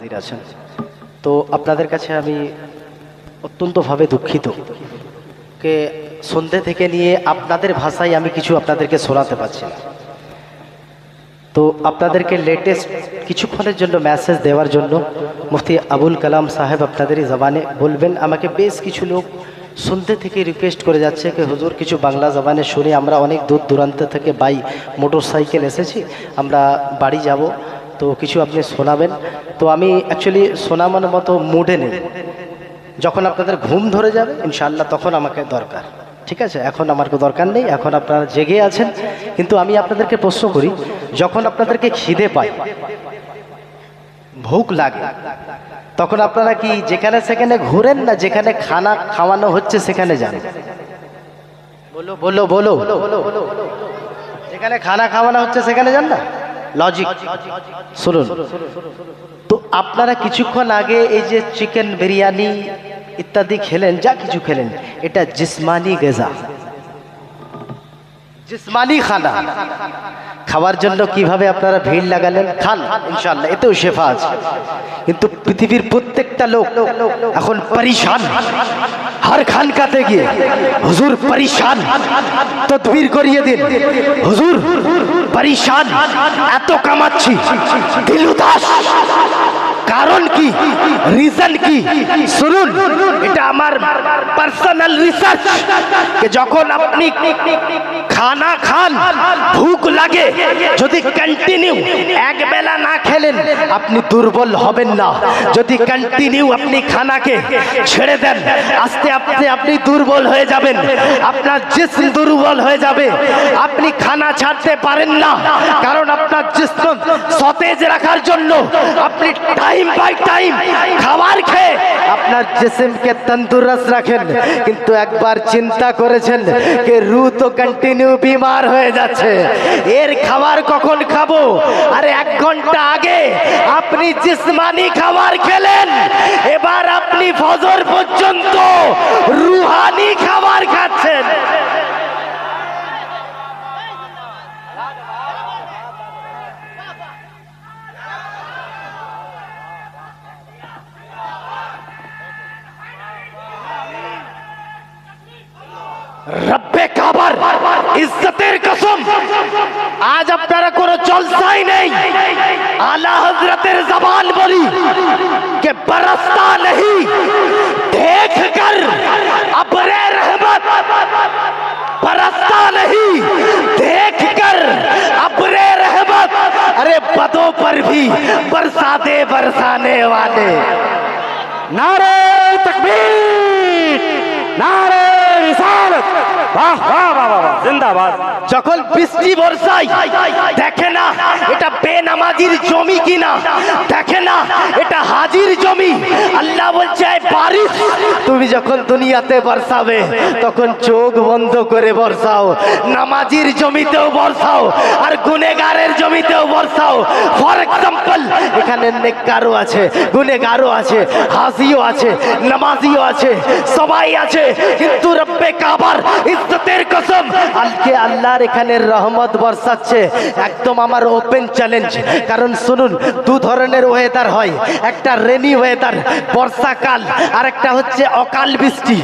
হাজির আছেন। তো আপনাদের কাছে আমি অত্যন্তভাবে দুঃখিত যে সন্ধ্যে থেকে নিয়ে আপনাদের ভাষায় আমি কিছু আপনাদেরকে শোনাতে পারছি না। তো আপনাদেরকে লেটেস্ট কিছুক্ষণের জন্য মেসেজ দেওয়ার জন্য মুফতি আবুল কালাম সাহেব আপনাদেরই জবানে বলবেন। আমাকে বেশ কিছু লোক সন্ধ্যে থেকে রিকোয়েস্ট করে যাচ্ছে যে হুজুর কিছু বাংলা জবানে শুনে, আমরা অনেক দূর দূরান্ত থেকে মোটর সাইকেল এসেছি, আমরা বাড়ি যাব, তো কিছু আপনি শোনাবেন। তো আমি অ্যাকচুয়ালি শোনানোর মতো মুডে নেই। যখন আপনাদের ঘুম ধরে যাবে ইনশাআল্লাহ তখন আমাকে দরকার, ঠিক আছে? এখন আমার দরকার নেই, এখন আপনারা জেগে আছেন। কিন্তু আমি আপনাদেরকে প্রশ্ন করি, যখন আপনাদেরকে খিদে পায়, ভুক লাগে, তখন আপনারা কি যেখানে সেখানে ঘুরেন না যেখানে খানা খাওয়ানো হচ্ছে সেখানে যান? বলো বলো বলো। যেখানে খানা খাওয়ানো হচ্ছে সেখানে যান না? লজিক শুনুন তো। আপনারা কিছুক্ষণ আগে এই যে চিকেন বিরিয়ানি ইত্যাদি খেলেন, যা কিছু খেলেন, এটা জিসমানি গজা, জিসমানি খানা। খাওয়ার জন্য কিভাবে আপনারা ভিড় লাগালেন, খান ইনশাআল্লাহ, এতেও শেফা আছে। কিন্তু পৃথিবীর প্রত্যেকটা লোক এখন পরেশান, হর খানকাতে গিয়ে হুজুর পরেশান, তদবির করিয়ে দিন হুজুর পরেশান, এত কামাচ্ছি, দিল উদাস, কারণ কি, রিজন কি? শুনুন, এটা আমার পার্সোনাল রিসার্চ। যখন আপনি খানা খান, ভুক লাগে, যদি কন্টিনিউ এক বেলা না খেলেন আপনি দুর্বল হবেন না। যদি কন্টিনিউ আপনি খানাকে ছেড়ে দেন, আস্তে আস্তে আপনি দুর্বল হয়ে যাবেন, আপনার জিসম দুর্বল হয়ে যাবে। আপনি খানা ছাড়তে পারেন না, কারণ আপনার জিসম সতেজ রাখার জন্য আপনি টাইম বাই টাইম খাবার খেয়ে আপনার জিসমকে তন্দুরস্ত রাখেন। কিন্তু একবার চিন্তা করেছেন যে রু তো কন্টিনিউ বিমার হয়ে যাচ্ছে, এর খাবার কখন খাবো? আরে 1 ঘন্টা আগে আপনি জিসমানি খাবার খেলেন, এবার আপনি ফজর পর্যন্ত রুহানি খাবার খাচ্ছেন। রব্বে কাবার ইজ্জতের কসম, আজ আপনারা কোনো জলসাই নেই। আলা হযরতের জবান বলি कि बरसता नहीं देख कर अबरे रहमत, बरसता नहीं देख कर अबरे रहमत, अरे बदों पर भी बरसा दे बरसाने वाले। नारे तकबीर, नारे रिसालत, वाह वाह वाह वाह, जिंदाबाद। যখন বৃষ্টি বর্ষায় দেখে না এটা বেনামাজির জমি কিনা, দেখে না এটা হাজির জমি। আল্লাহ বলছে বারিশ তুমি যখন দুনিয়াতে বর্ষাবে তখন চোখ বন্ধ করে বর্ষাও, নামাজির জমিতেও বর্ষাও আর গুনেগারের জমিতেও বর্ষাও। ফর এক্সাম্পল, এখানে নেককারও আছে, গুনেগারও আছে, হাজিও আছে, নামাজিও আছে, সবাই আছে, কিন্তু রব্বে কাবার ইজ্জতের কসম আজকে আল্লাহর এখানে রহমত বর্ষাচ্ছে। একদম আমার ওপেন চ্যালেঞ্জ। কারণ শুনুন, 2 ধরনের ওয়েদার হয়, একটা রেনি ওয়েদার বর্ষাকাল, আর একটা হচ্ছে অকাল বৃষ্টি,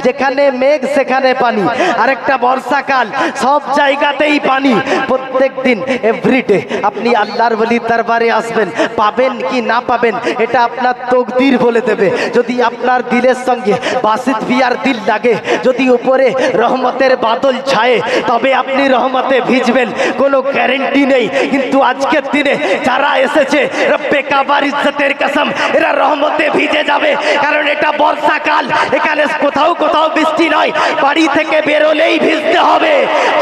যেখানে মেঘ সেখানে পানি, আর একটা বর্ষাকাল, সব জায়গাতেই পানি। প্রত্যেক দিন এভরিডে আপনি আল্লাহর ওলির দরবারে আসবেন, পাবেন কি না পাবেন এটা আপনার তকদির বলে দেবে। যদি আপনার দিলের সঙ্গে বাসিত বিয়ার দিল লাগে, যদি উপরে রহমতের বাদল ছায়ে, তবে আপনি রহমতে ভিজবেন, কোনো গ্যারেন্টি নেই। কিন্তু আজকের দিনে যারা এসেছে রব্বে কাবার ইজ্জতের কসম এরা রহমতে ভিজে যাবে, কারণ এটা বর্ষাকাল, এখানে কোথাও কোথাও বৃষ্টি নয়, বাড়ি থেকে বেরোলেই ভিজতে হবে,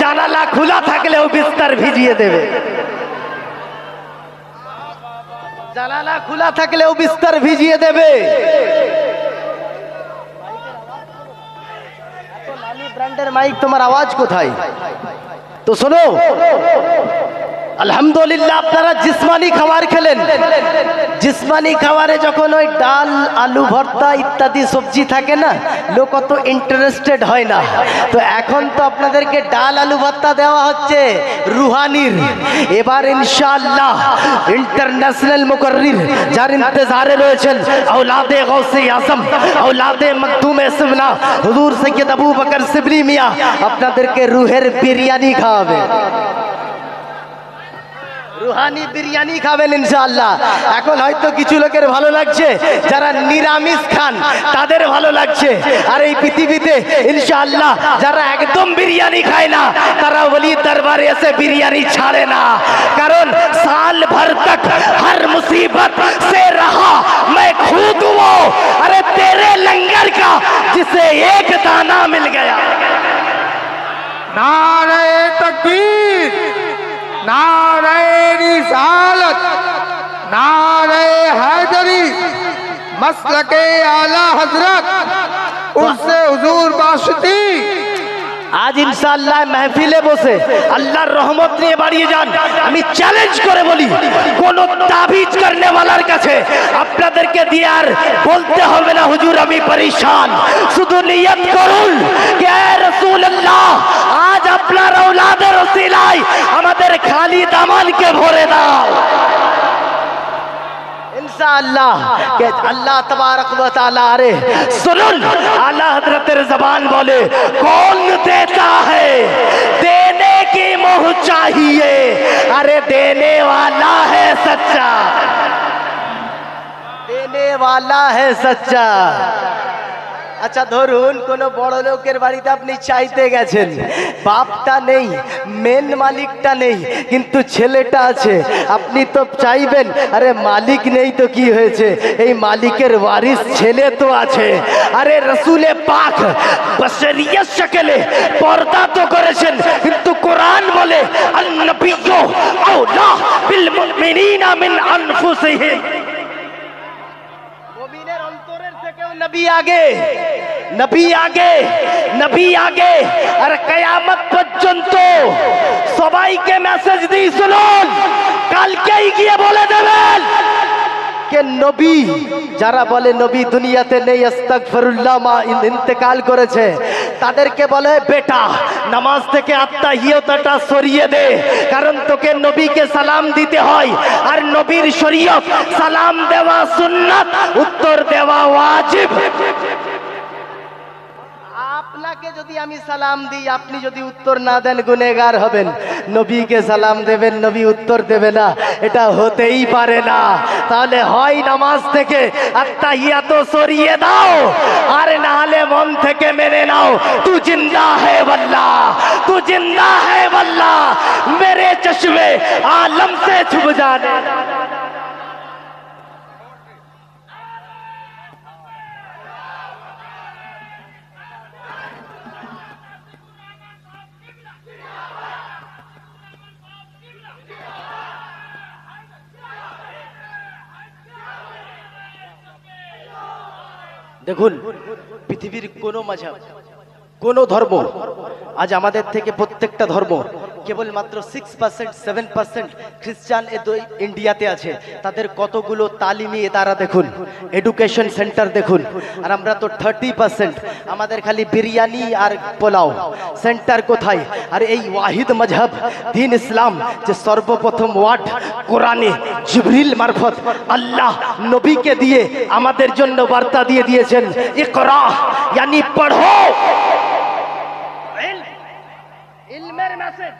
জানালা খোলা থাকলেও বিস্তার ভিজিয়ে দেবে, জানালা খোলা থাকলেও বিস্তার ভিজিয়ে দেবে। ব্র্যান্ডের মাইক, তোমার আওয়াজ কোথায়? তো শোনো, আলহামদুলিল্লাহ আপনারা জিসমানি খাবার খেলেন। জিসমানি খাবারে যখন ওই ডাল আলু ভর্তা ইত্যাদি সবজি থাকে না, লোক অত ইন্টারেস্টেড হয় না। তো এখন তো আপনাদেরকে ডাল আলু ভর্তা দেওয়া হচ্ছে রুহানির। এবার ইনশাআল্লাহ ইন্টারন্যাশনাল মুকর্রির যার ইন্তজারে রয়েছেন औलादे गौसे आजम औलादे मखदूम सिबना हुजूर सैयद আবু বকর সিবলি মিয়া আপনাদেরকে রুহের বিরিয়ানি খাওয়াবে। রুহানি বিরিয়ানি খাবেন ইনশাআল্লাহ। এখন হয়তো কিছু লোকের ভালো লাগছে, যারা নিরামিষ খান তাদের ভালো লাগছে। আর এই পৃথিবীতে ইনশাআল্লাহ যারা একদম বিরিয়ানি খায় না, তারা ওলি দরবারে এসে বিরিয়ানি ছাড়ে না। কারণ সাল ভর তক হর মুসিবত সে রহা मैं खुद वो अरे तेरे लंगर का जिसे एक दाना मिल गया। नारे तकबीर, नारे रिसालत, नारे हैदरी, मसलके आला हजरत उससे हुजूर बाशती। আজ ইনশাআল্লাহ মাহফিলে বসে আল্লাহর রহমত নিয়ে বাড়িয়ে যান। আমি চ্যালেঞ্জ করে বলি, কোন তাবিজ করনেওয়ালার কাছে আপনাদেরকে দিয়ে আর বলতে হবে না হুজুর আমি পরেশান। শুধু নিয়ত করুন কে রাসূলুল্লাহ আজ আপনার औलाদের ওসিলায় আমাদের খালি দামানকে ভরে দাও इंशाअल्लाह। के अल्लाह तबारक व तआला अरे सुनुन आला हजरतेर जबान बोले कौन देता है देने की मोह चाहिए, अरे देने वाला है सच्चा, देने वाला है सच्चा। আচ্ছা ধরুন কোন বড় লোকের বাড়িতে আপনি চাইতে গেছেন, বাপটা নেই, মেন মালিকটা নেই, কিন্তু ছেলেটা আছে। আপনি তো চাইবেন আরে মালিক নেই তো কি হয়েছে, এই মালিকের ওয়ারিস ছেলে তো আছে। আরে রসুলে পাক বশরিয়ত শকলে পর্দা তো করেছেন, কিন্তু কোরআন বলে আন-নবিয়্যু আওলা বিল মুমিনিনা মিন আনফুসিহিম। মুমিনের অন্তরের থেকেও নবী আগে, নবী আগে, নবী আগে। আর কিয়ামত পর্যন্ত সবাইকে মেসেজ দিই শুনুন, কালকেই গিয়ে বলে দেবেন কে নবী যারা বলে নবী দুনিয়াতে নেই, আস্তাগফিরুল্লাহ মা ইন্তেকাল করেছে, তাদেরকে বলে বেটা নামাজ থেকে আত্তাহিয়াতটা সরিয়ে দে, কারণ তোকে নবীকে সালাম দিতে হয়। আর নবীর শরীয়ত সালাম দেওয়া সুন্নাত, উত্তর দেওয়া ওয়াজিব। আপনাকে যদি আমি সালাম দিই, আপনি যদি উত্তর না দেন গুনেগার হবেন। নবীকে সালাম দেবেন, নবী উত্তর দেবে না, এটা হতেই পারে না। তাহলে হয় নামাজ থেকে আত্তাহিয়াত সরিয়ে দাও, আর না হলে মন থেকে মেনে নাও তু জিন্দা है वल्लाह, तू जिंदा है वल्लाह, मेरे चश्मे आलम से छुप जाने। দেখুন পৃথিবীর কোন মাযহাব, কোন ধর্ম আজ আমাদের থেকে প্রত্যেকটা ধর্ম কেবলমাত্র 6% 7% খ্রিস্টান ইন্ডিয়াতে আছে। তাদের কতগুলো তালিমি ইদারা দেখুন, এডুকেশন সেন্টার দেখুন। আর আমরা তো 30%, আমাদের খালি বিরিয়ানি আর পোলাও সেন্টার কোথায়? আর এই ওয়াহিদ মজহব দ্বীন ইসলাম যে সর্বপ্রথম ওয়ার্ড কোরআনে জিবরিল মারফত আল্লাহ নবীকে দিয়ে আমাদের জন্য বার্তা দিয়ে দিয়েছেন, ইকরা यानी পড়ো, ইলমের মেসেজ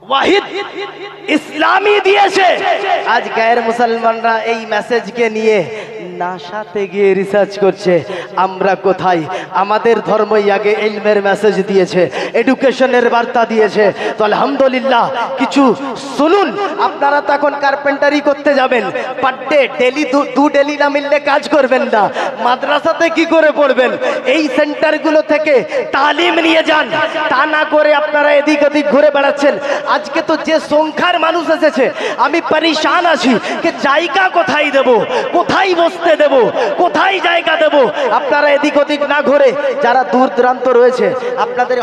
ওয়াহিদ ইসলামী দিয়েছে। আজ গায়ের মুসলমানরা এই মেসেজকে নিয়ে নাশাতে গিয়ে রিসার্চ করছে। আমরা কোথায়? আমাদের ধর্মই আগে ইলমের মেসেজ দিয়েছে, এডুকেশনের বার্তা দিয়েছে। তো আলহামদুলিল্লাহ কিছু শুনুন। আপনারা তো এখন কার্পেন্টারি করতে যাবেন, পার ডে ডেলি দু ডেলি না মিললে কাজ করবেন না। মাদ্রাসাতে কি করে পড়বেন? এই সেন্টারগুলো থেকে তালিম নিয়ে যান। তা না করে আপনারা এদিক ওদিক ঘুরে বেড়াচ্ছেন। আজকে তো যে সংখ্যার মানুষ এসেছে, আমি পরেশান আছি যে জায়গা কোথায় দেব, কোথায় বসতে বসতে দেব, কোথায় জায়গা দেব? আপনারা এদিক ওদিক না ঘুরে, যারা দূর দূরান্ত রয়েছে, আপনাদের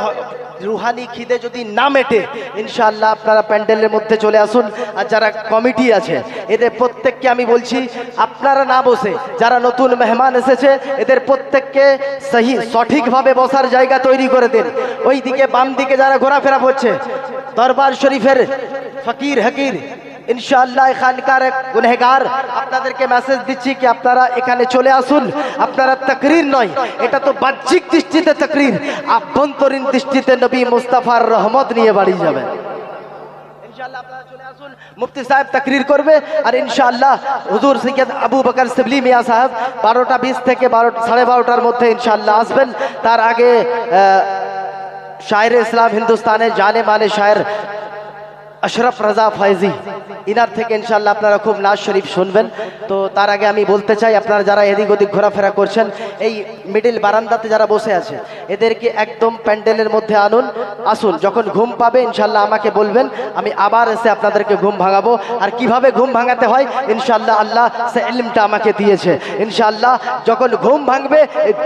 রুহানি খিদে যদি না মেটে, ইনশাআল্লাহ আপনারা প্যান্ডেলের মধ্যে চলে আসুন। আর যারা কমিটি আছে, এদের প্রত্যেককে আমি বলছি, আপনারা না বসে, যারা নতুন মেহমান এসেছে, এদের প্রত্যেককে সঠিকভাবে বসার জায়গা তৈরি করে দিন। ওই দিকে বাম দিকে যারা ঘোরাফেরা করছে, দরবার শরীফের ফকির হাকির, ইনশাআল্লাহ খানকার গুনহগার, আপনাদেরকে মেসেজ দিচ্ছি কি আপনারা এখানে চলে আসুন। আপনারা তাকরীর নয়, এটা তো বাহ্যিক দৃষ্টিতে তাকরীর, আভ্যন্তরীণ দৃষ্টিতে নবী মুস্তাফার রহমত নিয়ে বাড়ি যাবেন। ইনশাআল্লাহ আপনারা চলে আসুন, মুফতি সাহেব তাকরীর করবে। আর ইনশাআল্লাহ হুজুর সৈয়দ আবু বকর শিবলি মিয়া সাহেব 12টা 20 থেকে 12:30টার মধ্যে ইনশাআল্লাহ আসবেন। তার আগে শায়ের ইসলাম হিন্দুস্তানের জানে মানে শায়ের আশরাফ রাজা ফয়েজি, ইনার থেকে ইনশাআল্লাহ আপনারা খুব নাজ শরীফ শুনবেন। তো তার আগে আমি বলতে চাই, আপনারা যারা এদিক ওদিক ঘোরাফেরা করছেন, এই মিডিল বারান্দাতে যারা বসে আছে, এদেরকে একদম প্যান্ডেলের মধ্যে আসুন। যখন ঘুম পাবে ইনশাআল্লাহ আমাকে বলবেন, আমি আবার এসে আপনাদেরকে ঘুম ভাঙাবো। আর কিভাবে ঘুম ভাঙাতে হয় ইনশাআল্লাহ আল্লাহ সে ইলমটা আমাকে দিয়েছে। ইনশাআল্লাহ যখন ঘুম ভাঙবে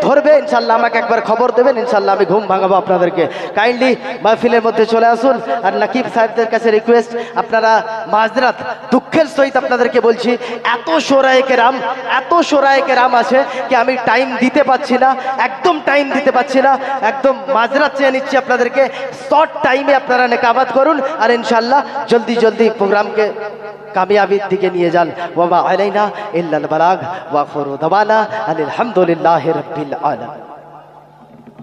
ধরবে, ইনশাআল্লাহ আমাকে একবার খবর দেবেন, ইনশাআল্লাহ আমি ঘুম ভাঙাবো আপনাদেরকে। কাইন্ডলি মাহফিলের মধ্যে চলে আসুন। আর নাকিব সাহেবদের কাছে রিকোয়েস্ট, আপনারা মাযরাত, দুঃখের সহিত আপনাদেরকে বলছি, এত শোরায়ে কেরাম আছে কি আমি টাইম দিতে পাচ্ছি না, একদম টাইম দিতে পাচ্ছি না, একদম মাযরাত চেয়ে নিচ্ছি আপনাদেরকে। শর্ট টাইমে আপনারা নেকাবাত করুন আর ইনশাআল্লাহ জলদি জলদি প্রোগ্রামকে কামিয়াবির দিকে নিয়ে যান। ওয়া মা আলাইনা ইল্লাল বালাগ ওয়া আখিরু দাওয়ানা আলহামদুলিল্লাহি রাব্বিল আলামিন।